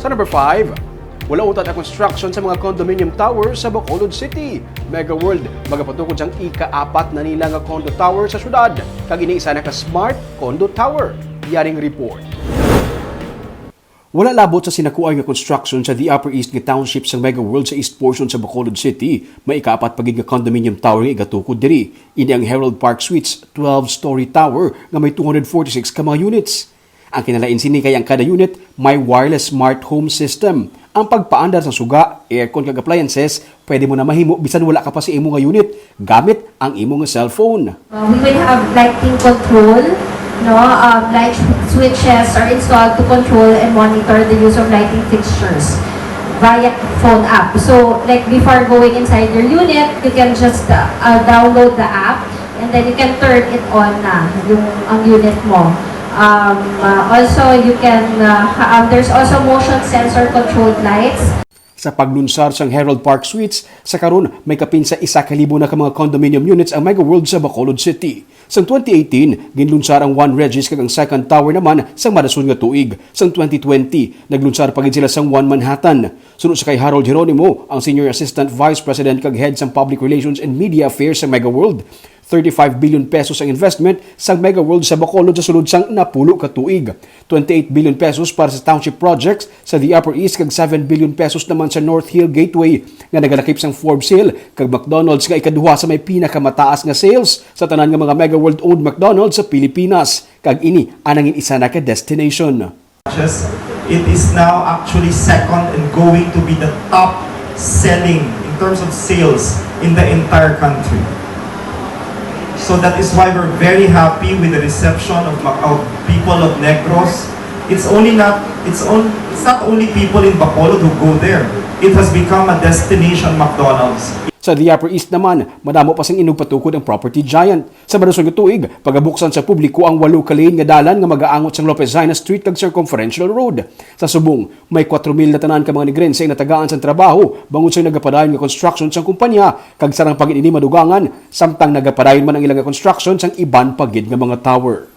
Sa number 5, wala utat ang construction sa mga condominium towers sa Bacolod City. Megaworld, magapatukod siyang ika-apat na nila nga condo tower sa syudad. Kag iniisa na ka smart condo tower. Yaring report. Wala labot sa sinakuan nga construction sa the Upper East nga township sa Megaworld sa east portion sa Bacolod City. May ika-apat pagid nga condominium tower nga igatukod diri. Ini ang Herald Park Suites 12-story tower nga may 246 ka mga units. Ang kinalain sini kay ang kada unit may wireless smart home system. Ang pagpaandar sa suga, aircon kag appliances, pwede mo na mahimo bisan wala ka pa sa imo nga unit gamit ang imo nga cellphone. We will have lighting control. Light switches are installed to control and monitor the use of lighting fixtures via phone app. So, like before going inside your unit, you can just download the app and then you can turn it on na ang unit mo. Also, you can there's also motion sensor controlled lights. Sa paglunsar sang Herald Park Suites, sa karon may kapin sa 1,000 na ka mga condominium units ang Megaworld sa Bacolod City. Sang 2018, ginlunsar ang One Regis kag ang second tower naman sang madason nga tuig. Sang 2020, naglunsar pagid sila sang One Manhattan. Sunod sa kay Harold Geronimo, ang Senior Assistant Vice President kag Head sang Public Relations and Media Affairs sa Megaworld. 35 billion pesos ang investment sa Megaworld sa Bacolod sa sulod sang napulo ka tuig. 28 billion pesos para sa township projects sa the Upper East kag 7 billion pesos naman sa North Hill Gateway nga nagalakip sang Forbes Hill kag McDonald's nga ikaduha sa may pinakamataas nga sales sa tanan nga mga Megaworld owned McDonald's sa Pilipinas. Kag ini anangin isa na ka destination. It is now actually second and going to be the top selling in terms of sales in the entire country. So that is why we're very happy with the reception of people of Negros. It's not only people in Bacolod who go there. It has become a destination McDonald's. Sa the Upper East naman, madamo pa sing inugpatukod ang property giant. Sa madason nga tuig, pagabuksan sa publiko ang 8 ka lane nga dalan nga magaangot sang Lopezina Street kag Circumferential Road. Sa Subong, may 4,000 na tanan ka mga nigrense nga natagaan sa trabaho bangod sa nagapadayon nga construction sang kumpanya kag sarang pagid ini madugangan samtang nagapadayon man ang ilang nga construction sang iban pagid nga mga tower.